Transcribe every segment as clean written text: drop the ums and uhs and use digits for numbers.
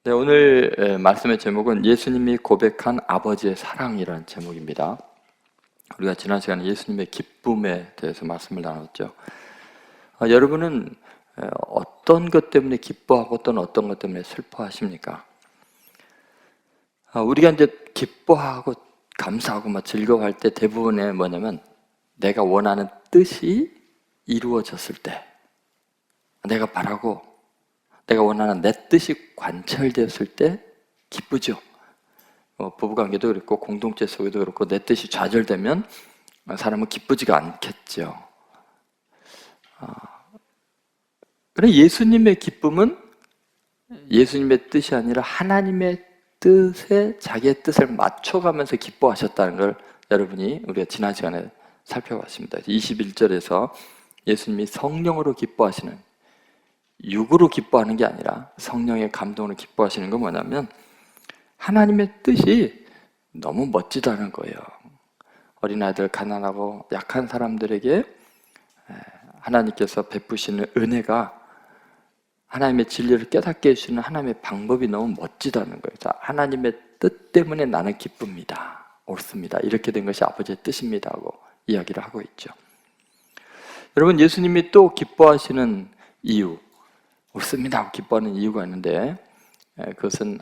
네, 오늘 말씀의 제목은 예수님이 고백한 아버지의 사랑이라는 제목입니다. 우리가 지난 시간에 예수님의 기쁨에 대해서 말씀을 나눴죠. 여러분은 어떤 것 때문에 기뻐하고 또는 어떤 것 때문에 슬퍼하십니까? 우리가 이제 기뻐하고 감사하고 막 즐거워할 때 대부분의 뭐냐면 내가 원하는 뜻이 이루어졌을 때, 내가 바라고 내가 원하는 내 뜻이 관철되었을 때 기쁘죠. 부부관계도 그렇고 공동체 속에도 그렇고 내 뜻이 좌절되면 사람은 기쁘지가 않겠죠. 그런데 예수님의 기쁨은 예수님의 뜻이 아니라 하나님의 뜻에 자기의 뜻을 맞춰가면서 기뻐하셨다는 걸 여러분이 우리가 지난 시간에 살펴봤습니다. 21절에서 예수님이 성령으로 기뻐하시는, 육으로 기뻐하는 게 아니라 성령의 감동으로 기뻐하시는 건 뭐냐면 하나님의 뜻이 너무 멋지다는 거예요. 어린아이들, 가난하고 약한 사람들에게 하나님께서 베푸시는 은혜가 하나님의 진리를 깨닫게 해주시는 하나님의 방법이 너무 멋지다는 거예요. 하나님의 뜻 때문에 나는 기쁩니다, 옳습니다, 이렇게 된 것이 아버지의 뜻입니다 하고 이야기를 하고 있죠. 여러분, 예수님이 또 기뻐하시는 이유, 옳습니다 하고 기뻐하는 이유가 있는데, 그것은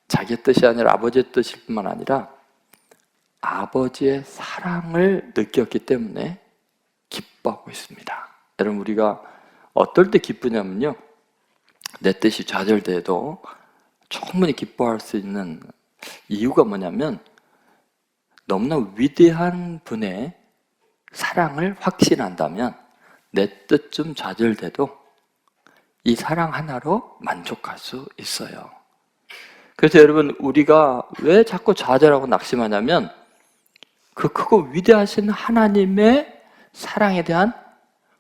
자기의 뜻이 아니라 아버지의 뜻일 뿐만 아니라 아버지의 사랑을 느꼈기 때문에 기뻐하고 있습니다. 여러분, 우리가 어떨 때 기쁘냐면요, 내 뜻이 좌절돼도 충분히 기뻐할 수 있는 이유가 뭐냐면 너무나 위대한 분의 사랑을 확신한다면 내 뜻 좀 좌절돼도 이 사랑 하나로 만족할 수 있어요. 그래서 여러분, 우리가 왜 자꾸 좌절하고 낙심하냐면 그 크고 위대하신 하나님의 사랑에 대한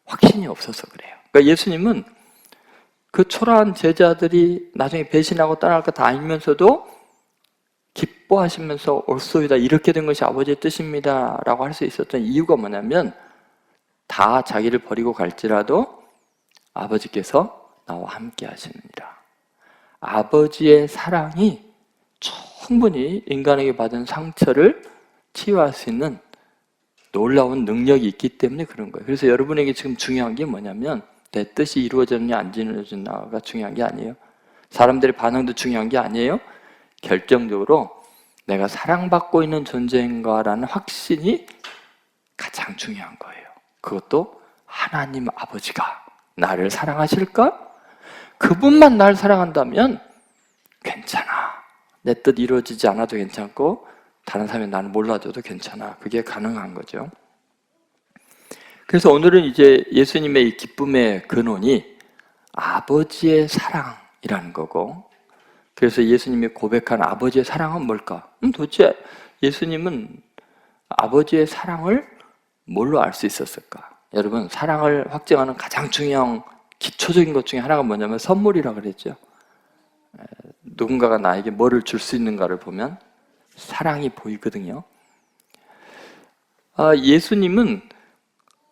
확신이 없어서 그래요. 그러니까 예수님은 그 초라한 제자들이 나중에 배신하고 떠날 거 다 알면서도 기뻐하시면서 옳소이다, 이렇게 된 것이 아버지의 뜻입니다 라고 할 수 있었던 이유가 뭐냐면 다 자기를 버리고 갈지라도 아버지께서 나와 함께 하시느니라. 아버지의 사랑이 충분히 인간에게 받은 상처를 치유할 수 있는 놀라운 능력이 있기 때문에 그런 거예요. 그래서 여러분에게 지금 중요한 게 뭐냐면 내 뜻이 이루어졌느냐 안 이루어졌느냐가 중요한 게 아니에요. 사람들의 반응도 중요한 게 아니에요. 결정적으로 내가 사랑받고 있는 존재인가라는 확신이 가장 중요한 거예요. 그것도 하나님 아버지가 나를 사랑하실까? 그분만 날 사랑한다면 괜찮아. 내 뜻 이루어지지 않아도 괜찮고 다른 사람이 나를 몰라줘도 괜찮아. 그게 가능한 거죠. 그래서 오늘은 이제 예수님의 이 기쁨의 근원이 아버지의 사랑이라는 거고, 그래서 예수님이 고백한 아버지의 사랑은 뭘까? 도대체 예수님은 아버지의 사랑을 뭘로 알 수 있었을까? 여러분, 사랑을 확증하는 가장 중요한 기초적인 것 중에 하나가 뭐냐면 선물이라고 그랬죠. 누군가가 나에게 뭐를 줄 수 있는가를 보면 사랑이 보이거든요. 예수님은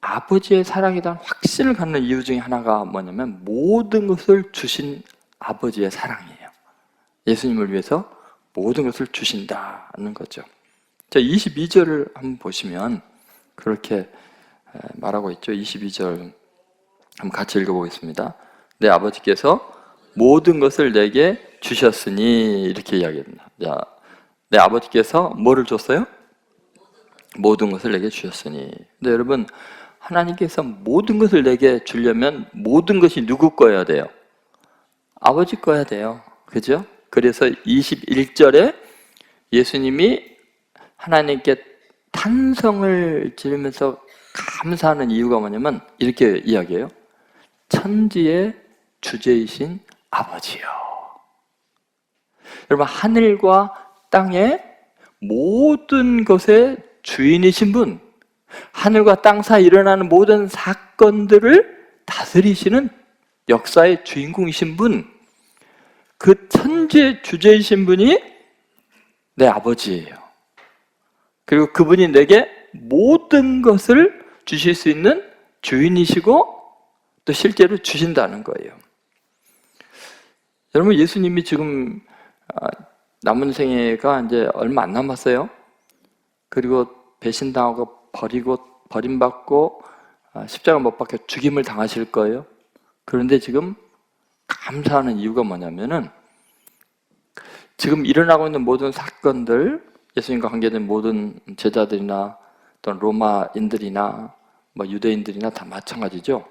아버지의 사랑에 대한 확신을 갖는 이유 중에 하나가 뭐냐면 모든 것을 주신 아버지의 사랑이에요. 예수님을 위해서 모든 것을 주신다는 거죠. 자, 22절을 한번 보시면 그렇게 말하고 있죠. 22절 한번 같이 읽어보겠습니다. 내 아버지께서 모든 것을 내게 주셨으니, 이렇게 이야기합니다. 자, 내 아버지께서 뭐를 줬어요? 모든 것을 내게 주셨으니. 근데 여러분, 하나님께서 모든 것을 내게 주려면 모든 것이 누구 거여야 돼요? 아버지 거여야 돼요. 그죠? 그래서 21절에 예수님이 하나님께 탄성을 지르면서 감사하는 이유가 뭐냐면 이렇게 이야기해요. 천지의 주제이신 아버지요. 여러분, 하늘과 땅의 모든 것의 주인이신 분, 하늘과 땅 사이에 일어나는 모든 사건들을 다스리시는 역사의 주인공이신 분, 그 천지의 주제이신 분이 내 아버지예요. 그리고 그분이 내게 모든 것을 주실 수 있는 주인이시고 또 실제로 주신다는 거예요. 여러분, 예수님이 지금 남은 생애가 이제 얼마 안 남았어요. 그리고 배신당하고 버림받고 십자가 못 박혀 죽임을 당하실 거예요. 그런데 지금 감사하는 이유가 뭐냐면은 지금 일어나고 있는 모든 사건들, 예수님과 관계된 모든 제자들이나 또는 로마인들이나 뭐 유대인들이나 다 마찬가지죠.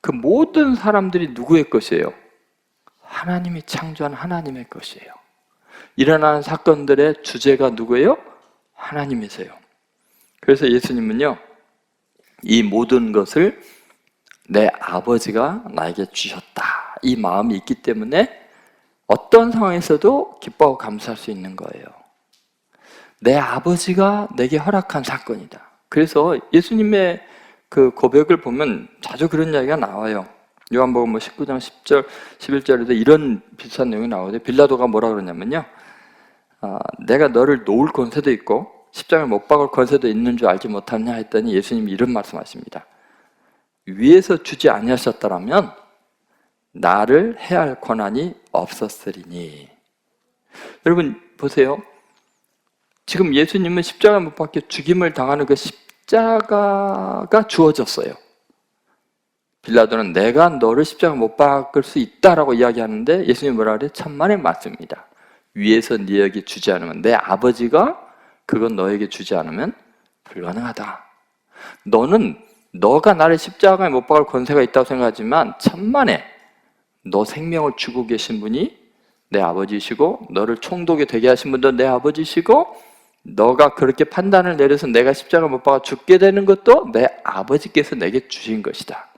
그 모든 사람들이 누구의 것이에요? 하나님이 창조한 하나님의 것이에요. 일어나는 사건들의 주제가 누구예요? 하나님이세요. 그래서 예수님은요, 이 모든 것을 내 아버지가 나에게 주셨다, 이 마음이 있기 때문에 어떤 상황에서도 기뻐하고 감사할 수 있는 거예요. 내 아버지가 내게 허락한 사건이다. 그래서 예수님의 그 고백을 보면 자주 그런 이야기가 나와요. 요한복음 19장 10절, 11절에도 이런 비슷한 내용이 나오죠. 빌라도가 뭐라 그러냐면요, 내가 너를 놓을 권세도 있고 십자가에 못 박을 권세도 있는 줄 알지 못하느냐 했더니 예수님이 이런 말씀하십니다. 위에서 주지 아니하셨더라면 나를 해할 권한이 없었으리니. 여러분 보세요. 지금 예수님은 십자가에 못 박혀 죽임을 당하는 그 십자가가 주어졌어요. 빌라도는 내가 너를 십자가에 못 박을 수 있다라고 이야기하는데 예수님이 뭐라 그래요? 천만의 말씀입니다. 위에서 너에게 주지 않으면, 내 아버지가 그건 너에게 주지 않으면 불가능하다. 너가 나를 십자가에 못 박을 권세가 있다고 생각하지만 천만에 너 생명을 주고 계신 분이 내 아버지시고, 너를 총독이 되게 하신 분도 내 아버지시고, 너가 그렇게 판단을 내려서 내가 십자가 못 박아 죽게 되는 것도 내 아버지께서 내게 주신 것이다.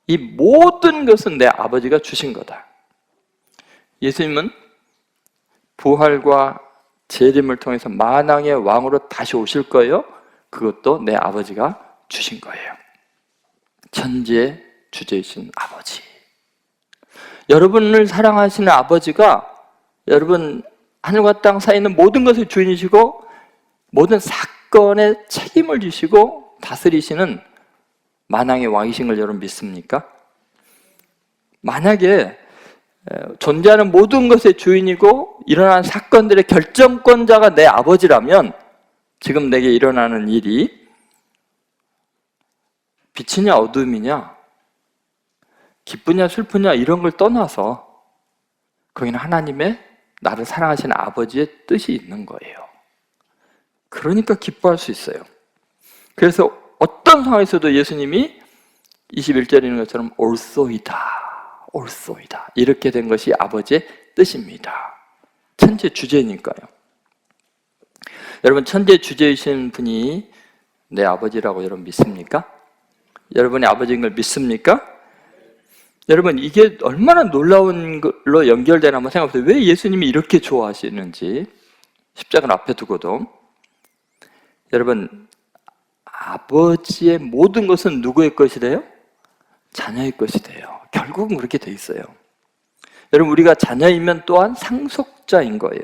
이 모든 것은 내 아버지가 주신 거다. 예수님은 부활과 재림을 통해서 만왕의 왕으로 다시 오실 거예요. 그것도 내 아버지가 주신 거예요. 천지의 주제이신 아버지. 여러분을 사랑하시는 아버지가 여러분 하늘과 땅 사이에 있는 모든 것의 주인이시고 모든 사건에 책임을 지시고 다스리시는 만왕의 왕이신 걸 여러분 믿습니까? 만약에 존재하는 모든 것의 주인이고 일어나는 사건들의 결정권자가 내 아버지라면 지금 내게 일어나는 일이 빛이냐 어둠이냐, 기쁘냐 슬프냐 이런 걸 떠나서 거기는 하나님의, 나를 사랑하시는 아버지의 뜻이 있는 거예요. 그러니까 기뻐할 수 있어요. 그래서 어떤 상황에서도 예수님이 21절에 있는 것처럼 올소이다 이렇게 된 것이 아버지의 뜻입니다. 천재 주제니까요. 여러분, 천재 주제이신 분이 내 아버지라고 여러분 믿습니까? 여러분의 아버지인 걸 믿습니까? 여러분, 이게 얼마나 놀라운 걸로 연결되나 한번 생각해보세요. 왜 예수님이 이렇게 좋아하시는지. 십자가를 앞에 두고도 여러분, 아버지의 모든 것은 누구의 것이래요? 자녀의 것이래요. 결국은 그렇게 돼 있어요. 여러분, 우리가 자녀이면 또한 상속자인 거예요.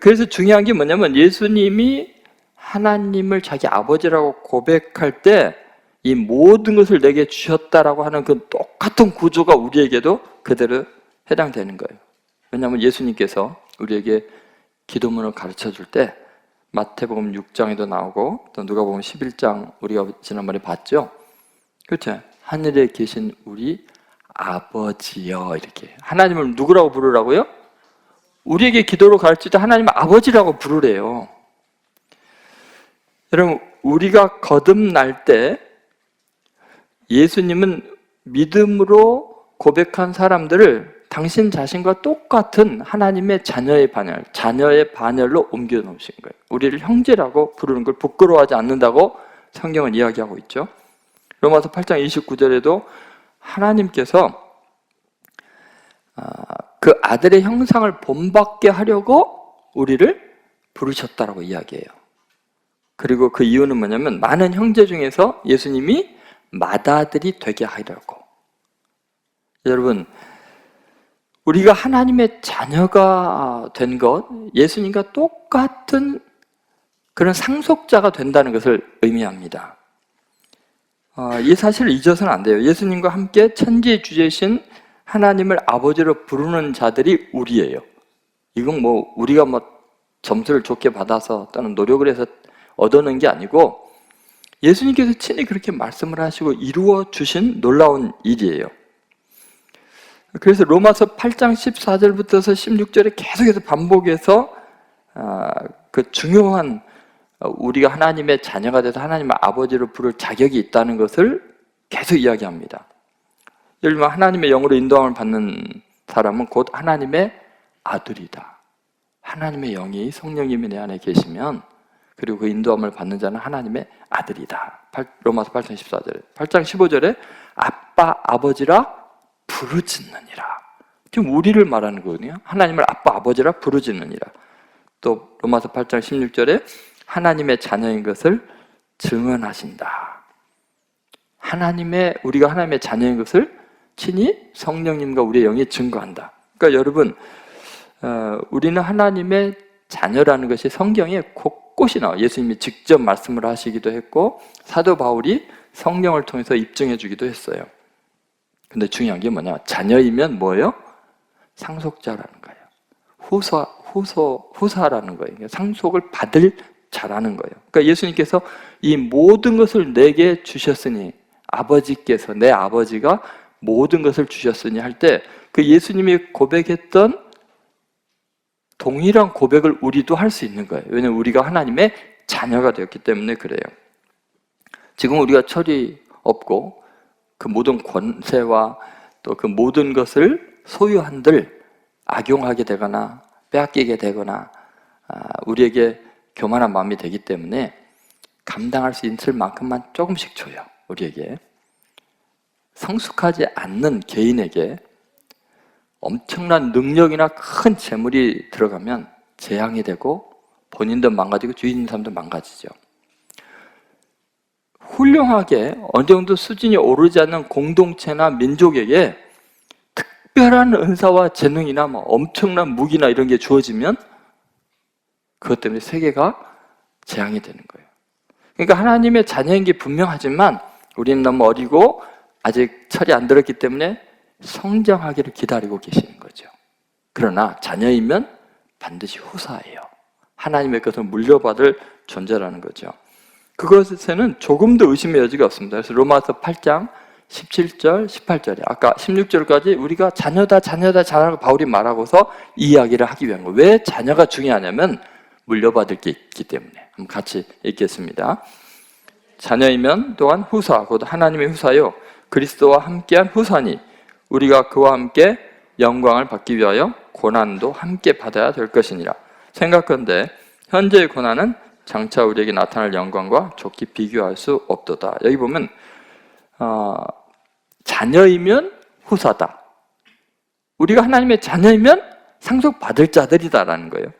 그래서 중요한 게 뭐냐면 예수님이 하나님을 자기 아버지라고 고백할 때 이 모든 것을 내게 주셨다라고 하는 그 똑같은 구조가 우리에게도 그대로 해당되는 거예요. 왜냐하면 예수님께서 우리에게 기도문을 가르쳐 줄 때 마태복음 6장에도 나오고 또 누가복음 11장 우리가 지난번에 봤죠. 그렇죠? 하늘에 계신 우리 아버지여, 이렇게 하나님을 누구라고 부르라고요? 우리에게 기도로 가르칠 때 하나님 아버지라고 부르래요. 여러분, 우리가 거듭날 때 예수님은 믿음으로 고백한 사람들을 당신 자신과 똑같은 하나님의 자녀의 반열로 옮겨 놓으신 거예요. 우리를 형제라고 부르는 걸 부끄러워하지 않는다고 성경은 이야기하고 있죠. 로마서 8장 29절에도 하나님께서 그 아들의 형상을 본받게 하려고 우리를 부르셨다라고 이야기해요. 그리고 그 이유는 뭐냐면 많은 형제 중에서 예수님이 맏아들이 되게 하려고. 여러분, 우리가 하나님의 자녀가 된 것, 예수님과 똑같은 그런 상속자가 된다는 것을 의미합니다. 이 사실을 잊어서는 안 돼요. 예수님과 함께 천지의 주제이신 하나님을 아버지로 부르는 자들이 우리예요. 이건 뭐 우리가 뭐 점수를 좋게 받아서 또는 노력을 해서 얻어낸 게 아니고 예수님께서 친히 그렇게 말씀을 하시고 이루어 주신 놀라운 일이에요. 그래서 로마서 8장 14절부터서 16절에 계속해서 반복해서 그 중요한 우리가 하나님의 자녀가 돼서 하나님을 아버지로 부를 자격이 있다는 것을 계속 이야기합니다. 예를 들면 하나님의 영으로 인도함을 받는 사람은 곧 하나님의 아들이다. 하나님의 영이 성령님이 내 안에 계시면 그리고 그 인도함을 받는 자는 하나님의 아들이다. 로마서 8장 14절에 8장 15절에 아빠 아버지라 부르짖느니라. 지금 우리를 말하는 거거든요. 하나님을 아빠 아버지라 부르짖느니라. 또 로마서 8장 16절에 하나님의 자녀인 것을 증언하신다. 우리가 하나님의 자녀인 것을 친히 성령님과 우리의 영이 증거한다. 그러니까 여러분, 우리는 하나님의 자녀라는 것이 성경에 곳곳이 나와요. 예수님이 직접 말씀을 하시기도 했고 사도 바울이 성령을 통해서 입증해 주기도 했어요. 근데 중요한 게 뭐냐? 자녀이면 뭐예요? 상속자라는 거예요. 후사라는 거예요. 상속을 받을 자라는 거예요. 그러니까 예수님께서 이 모든 것을 내게 주셨으니 아버지께서 내 아버지가 모든 것을 주셨으니 할 때 그 예수님이 고백했던 동일한 고백을 우리도 할 수 있는 거예요. 왜냐하면 우리가 하나님의 자녀가 되었기 때문에 그래요. 지금 우리가 철이 없고 그 모든 권세와 또 그 모든 것을 소유한들 악용하게 되거나 빼앗기게 되거나 우리에게 교만한 마음이 되기 때문에 감당할 수 있을 만큼만 조금씩 줘요. 우리에게. 성숙하지 않는 개인에게 엄청난 능력이나 큰 재물이 들어가면 재앙이 되고 본인도 망가지고 주위 있는 사람도 망가지죠. 훌륭하게 어느 정도 수준이 오르지 않는 공동체나 민족에게 특별한 은사와 재능이나 뭐 엄청난 무기나 이런 게 주어지면 그것 때문에 세계가 재앙이 되는 거예요. 그러니까 하나님의 자녀인 게 분명하지만 우리는 너무 어리고 아직 철이 안 들었기 때문에 성장하기를 기다리고 계시는 거죠. 그러나 자녀이면 반드시 후사예요. 하나님의 것을 물려받을 존재라는 거죠. 그것에는 조금도 의심의 여지가 없습니다. 그래서 로마서 8장 17절, 18절에 아까 16절까지 우리가 자녀라고 바울이 말하고서 이 이야기를 하기 위한 거예요. 왜 자녀가 중요하냐면 물려받을 게 있기 때문에. 한번 같이 읽겠습니다. 자녀이면 또한 후사, 곧 하나님의 후사요 그리스도와 함께한 후사니 우리가 그와 함께 영광을 받기 위하여 고난도 함께 받아야 될 것이니라. 생각건대 현재의 고난은 장차 우리에게 나타날 영광과 좋게 비교할 수 없도다. 여기 보면 자녀이면 후사다. 우리가 하나님의 자녀이면 상속받을 자들이다라는 거예요.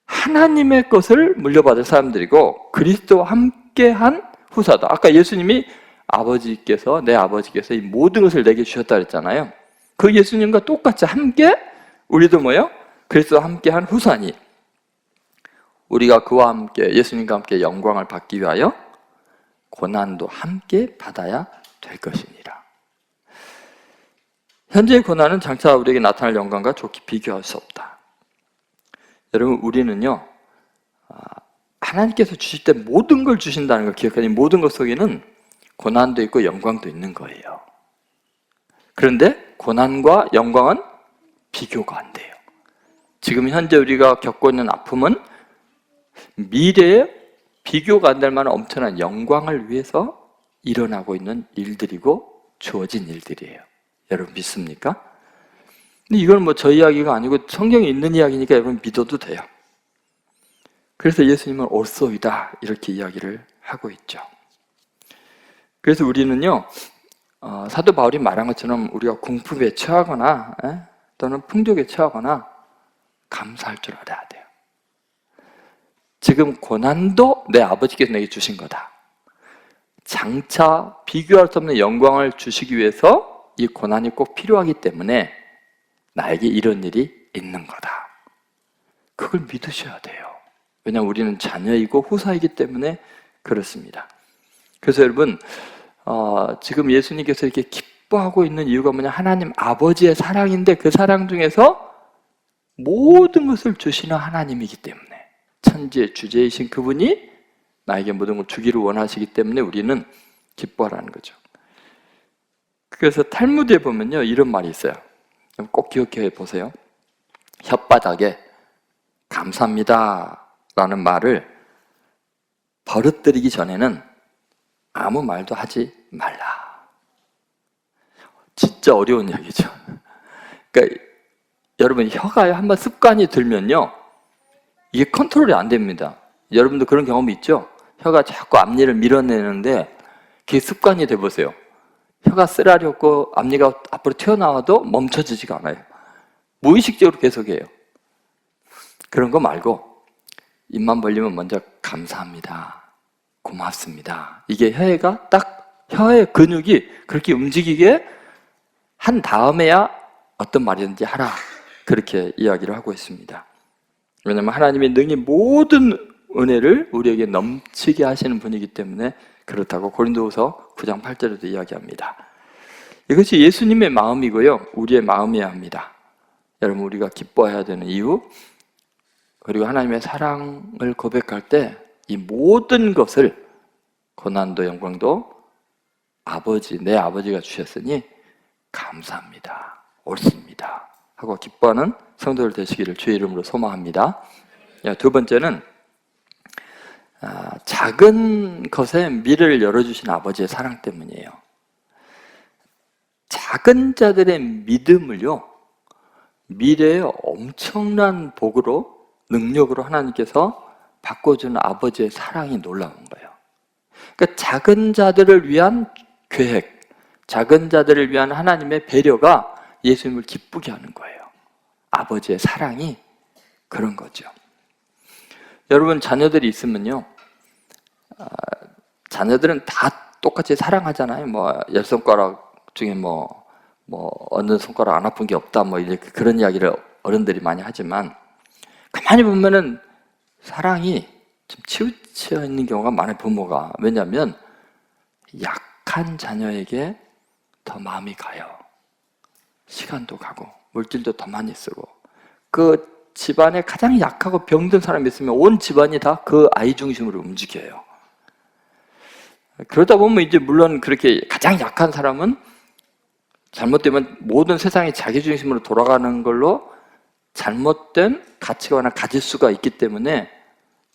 하나님의 것을 물려받을 사람들이고 그리스도와 함께한 후사다. 아까 예수님이 내 아버지께서 이 모든 것을 내게 주셨다 그랬잖아요. 그 예수님과 똑같이 함께 우리도 뭐예요? 그리스도와 함께한 후사니 우리가 그와 함께 예수님과 함께 영광을 받기 위하여 고난도 함께 받아야 될 것이니라. 현재의 고난은 장차 우리에게 나타날 영광과 좋게 비교할 수 없다. 여러분 우리는요 하나님께서 주실 때 모든 걸 주신다는 걸 기억하니 모든 것 속에는 고난도 있고 영광도 있는 거예요. 그런데 고난과 영광은 비교가 안 돼요. 지금 현재 우리가 겪고 있는 아픔은 미래에 비교가 안 될 만한 엄청난 영광을 위해서 일어나고 있는 일들이고 주어진 일들이에요. 여러분 믿습니까? 근데 이건 뭐 저 이야기가 아니고 성경에 있는 이야기니까 여러분 믿어도 돼요. 그래서 예수님은 옳소이다 이렇게 이야기를 하고 있죠. 그래서 우리는요 사도 바울이 말한 것처럼 우리가 궁핍에 처하거나 또는 풍족에 처하거나 감사할 줄 알아야 돼요. 지금 고난도 내 아버지께서 내게 주신 거다. 장차 비교할 수 없는 영광을 주시기 위해서 이 고난이 꼭 필요하기 때문에 나에게 이런 일이 있는 거다. 그걸 믿으셔야 돼요. 왜냐하면 우리는 자녀이고 후사이기 때문에 그렇습니다. 그래서 여러분 지금 예수님께서 이렇게 기뻐하고 있는 이유가 뭐냐? 하나님 아버지의 사랑인데 그 사랑 중에서 모든 것을 주시는 하나님이기 때문에, 천지의 주제이신 그분이 나에게 모든 걸 주기를 원하시기 때문에 우리는 기뻐하라는 거죠. 그래서 탈무드에 보면요, 이런 말이 있어요. 꼭 기억해 보세요. 혓바닥에 감사합니다 라는 말을 버릇들이기 전에는 아무 말도 하지 말라. 진짜 어려운 이야기죠. 그러니까 여러분, 혀가 한번 습관이 들면요, 이게 컨트롤이 안 됩니다. 여러분도 그런 경험이 있죠? 혀가 자꾸 앞니를 밀어내는데 그게 습관이 돼보세요. 혀가 쓰라렸고 앞니가 앞으로 튀어나와도 멈춰지지가 않아요. 무의식적으로 계속해요. 그런 거 말고 입만 벌리면 먼저 감사합니다, 고맙습니다. 이게 혀가 딱, 혀의 근육이 그렇게 움직이게 한 다음에야 어떤 말이든지 하라, 그렇게 이야기를 하고 있습니다. 왜냐하면 하나님이 능히 모든 은혜를 우리에게 넘치게 하시는 분이기 때문에 그렇다고 고린도후서 9장 8절에도 이야기합니다. 이것이 예수님의 마음이고요, 우리의 마음이어야 합니다. 여러분, 우리가 기뻐해야 되는 이유, 그리고 하나님의 사랑을 고백할 때 이 모든 것을, 고난도 영광도 아버지, 내 아버지가 주셨으니 감사합니다, 옳습니다 하고 기뻐하는 성도들 되시기를 주의 이름으로 소망합니다. 두 번째는 작은 것에 미래를 열어주신 아버지의 사랑 때문이에요. 작은 자들의 믿음을요, 미래의 엄청난 복으로, 능력으로 하나님께서 바꿔주는 아버지의 사랑이 놀라운 거예요. 그러니까 작은 자들을 위한 계획, 작은 자들을 위한 하나님의 배려가 예수님을 기쁘게 하는 거예요. 아버지의 사랑이 그런 거죠. 여러분, 자녀들이 있으면요, 자녀들은 다 똑같이 사랑하잖아요. 뭐 10손가락 중에 뭐 어느 손가락 안 아픈 게 없다, 뭐 이렇게 그런 이야기를 어른들이 많이 하지만, 가만히 보면은 사랑이 좀 치우쳐 있는 경우가 많아요, 부모가. 왜냐하면 약한 자녀에게 더 마음이 가요. 시간도 가고 물질도 더 많이 쓰고, 그 집안에 가장 약하고 병든 사람이 있으면 온 집안이 다 그 아이 중심으로 움직여요. 그러다 보면 이제 물론 그렇게 가장 약한 사람은 잘못되면 모든 세상이 자기 중심으로 돌아가는 걸로 잘못된 가치관을 가질 수가 있기 때문에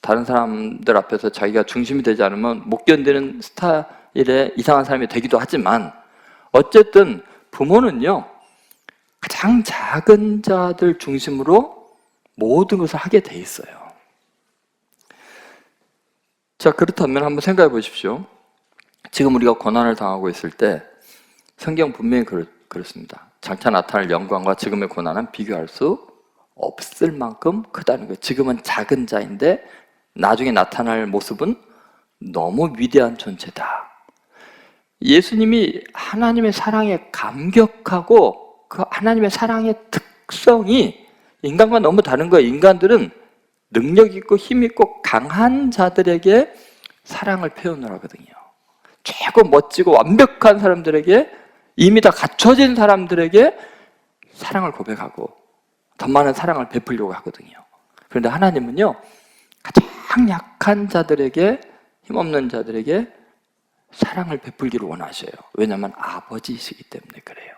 다른 사람들 앞에서 자기가 중심이 되지 않으면 못 견디는 스타일의 이상한 사람이 되기도 하지만, 어쨌든 부모는요, 가장 작은 자들 중심으로 모든 것을 하게 돼 있어요. 자, 그렇다면 한번 생각해 보십시오. 지금 우리가 고난을 당하고 있을 때 성경 분명히 그렇습니다. 장차 나타날 영광과 지금의 고난은 비교할 수 없을 만큼 크다는 거예요. 지금은 작은 자인데 나중에 나타날 모습은 너무 위대한 존재다. 예수님이 하나님의 사랑에 감격하고 그 하나님의 사랑의 특성이 인간과 너무 다른 거예요. 인간들은 능력 있고 힘 있고 강한 자들에게 사랑을 표현을 하거든요. 최고 멋지고 완벽한 사람들에게, 이미 다 갖춰진 사람들에게 사랑을 고백하고 더 많은 사랑을 베풀려고 하거든요. 그런데 하나님은요, 가장 약한 자들에게, 힘없는 자들에게 사랑을 베풀기를 원하셔요. 왜냐하면 아버지이시기 때문에 그래요.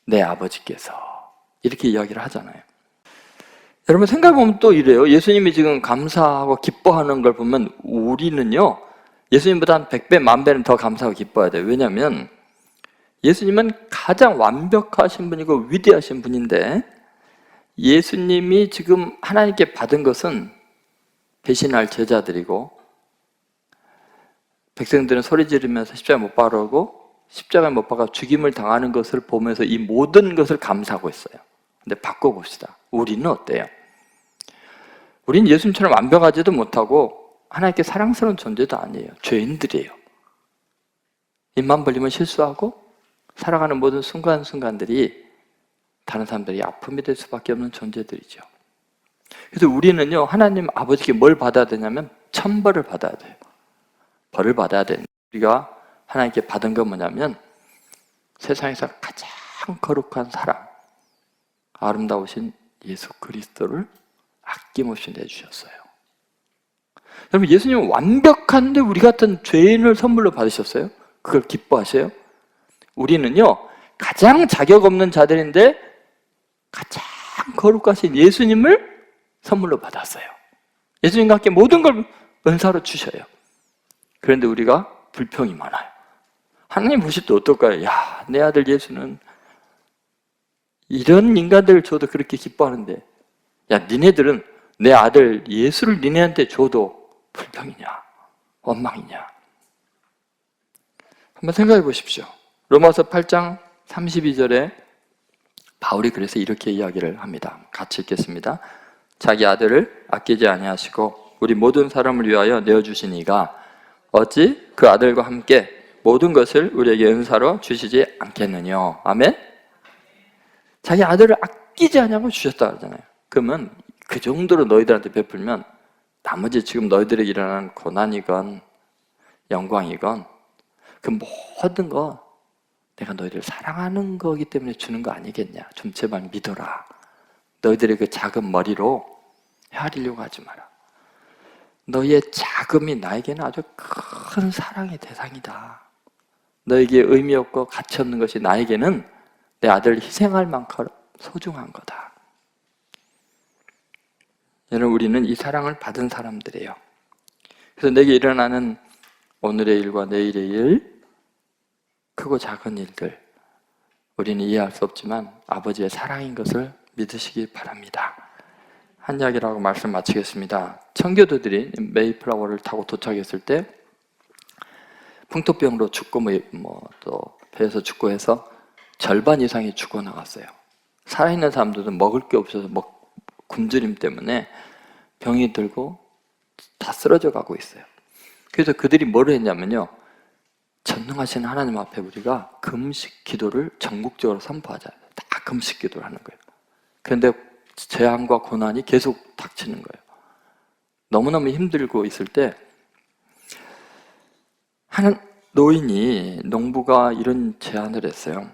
내 아버지께서 이렇게 이야기를 하잖아요. 여러분, 생각해보면 또 이래요. 예수님이 지금 감사하고 기뻐하는 걸 보면 우리는요, 예수님보다 한 100배, 10,000배는 더 감사하고 기뻐해야 돼요. 왜냐하면 예수님은 가장 완벽하신 분이고 위대하신 분인데, 예수님이 지금 하나님께 받은 것은 배신할 제자들이고, 백성들은 소리 지르면서 십자가에 못 박으고 십자가에 못 박아 죽임을 당하는 것을 보면서 이 모든 것을 감사하고 있어요. 근데 바꿔봅시다. 우리는 어때요? 우리는 예수님처럼 완벽하지도 못하고 하나님께 사랑스러운 존재도 아니에요. 죄인들이에요. 입만 벌리면 실수하고 살아가는 모든 순간순간들이 다른 사람들이 아픔이 될 수밖에 없는 존재들이죠. 그래서 우리는요, 하나님 아버지께 뭘 받아야 되냐면 천벌을 받아야 돼요. 벌을 받아야 돼요. 우리가 하나님께 받은 건 뭐냐면 세상에서 가장 거룩한 사랑, 아름다우신 예수 그리스도를 아낌없이 내주셨어요. 여러분, 예수님은 완벽한데 우리 같은 죄인을 선물로 받으셨어요? 그걸 기뻐하세요? 우리는요, 가장 자격 없는 자들인데 가장 거룩하신 예수님을 선물로 받았어요. 예수님과 함께 모든 걸 은사로 주셔요. 그런데 우리가 불평이 많아요. 하나님 보실 때 어떨까요? 야, 내 아들 예수는 이런 인간들을 줘도 그렇게 기뻐하는데, 야, 니네들은 내 아들 예수를 니네한테 줘도 불평이냐, 원망이냐. 한번 생각해 보십시오. 로마서 8장 32절에 바울이 그래서 이렇게 이야기를 합니다. 같이 읽겠습니다. 자기 아들을 아끼지 아니하시고 우리 모든 사람을 위하여 내어주시니가 어찌 그 아들과 함께 모든 것을 우리에게 은사로 주시지 않겠느냐. 아멘? 자기 아들을 아끼지 않냐고 주셨다 그러잖아요. 그러면 그 정도로 너희들한테 베풀면 나머지 지금 너희들에게 일어나는 고난이건 영광이건 그 모든 거 내가 너희들을 사랑하는 거기 때문에 주는 거 아니겠냐. 좀 제발 믿어라. 너희들의 그 작은 머리로 헤아리려고 하지 마라. 너희의 작음이 나에게는 아주 큰 사랑의 대상이다. 너에게 의미 없고 가치 없는 것이 나에게는 내 아들을 희생할 만큼 소중한 거다. 여러분, 우리는 이 사랑을 받은 사람들이에요. 그래서 내게 일어나는 오늘의 일과 내일의 일, 크고 작은 일들, 우리는 이해할 수 없지만 아버지의 사랑인 것을 믿으시기 바랍니다. 한 이야기를 하고 말씀 마치겠습니다. 청교도들이 메이플라워를 타고 도착했을 때 풍토병으로 죽고 또 배에서 죽고 해서 절반 이상이 죽어나갔어요. 살아있는 사람들은 먹을 게 없어서 굶주림 때문에 병이 들고 다 쓰러져 가고 있어요. 그래서 그들이 뭘 했냐면요, 전능하신 하나님 앞에 우리가 금식 기도를 전국적으로 선포하자. 다 금식 기도를 하는 거예요. 그런데 재앙과 고난이 계속 닥치는 거예요. 너무너무 힘들고 있을 때 한 노인이, 농부가 이런 제안을 했어요.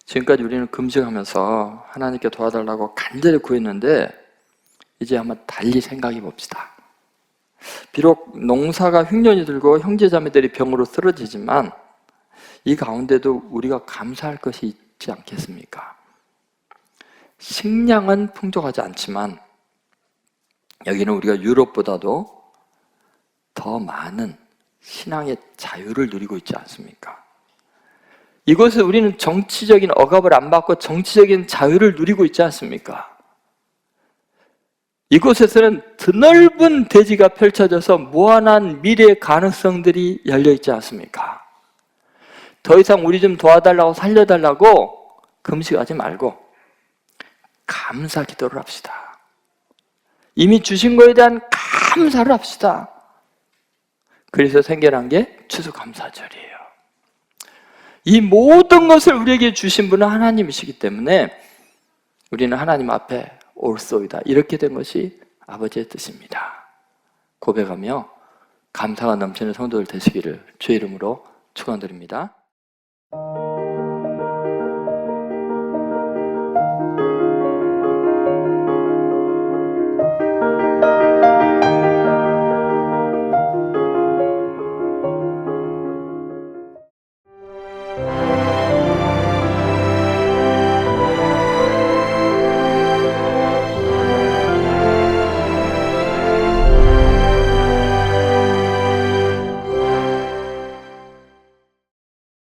지금까지 우리는 금식하면서 하나님께 도와달라고 간절히 구했는데 이제 한번 달리 생각해 봅시다. 비록 농사가 흉년이 들고 형제자매들이 병으로 쓰러지지만 이 가운데도 우리가 감사할 것이 있지 않겠습니까? 식량은 풍족하지 않지만 여기는 우리가 유럽보다도 더 많은 신앙의 자유를 누리고 있지 않습니까? 이곳에 우리는 정치적인 억압을 안 받고 정치적인 자유를 누리고 있지 않습니까? 이곳에서는 드넓은 대지가 펼쳐져서 무한한 미래의 가능성들이 열려 있지 않습니까? 더 이상 우리 좀 도와달라고 살려달라고 금식하지 말고 감사 기도를 합시다. 이미 주신 거에 대한 감사를 합시다. 그래서 생겨난 게 추수감사절이에요. 이 모든 것을 우리에게 주신 분은 하나님이시기 때문에 우리는 하나님 앞에 옳소이다. 이렇게 된 것이 아버지의 뜻입니다. 고백하며 감사가 넘치는 성도들 되시기를 주의 이름으로 축원드립니다.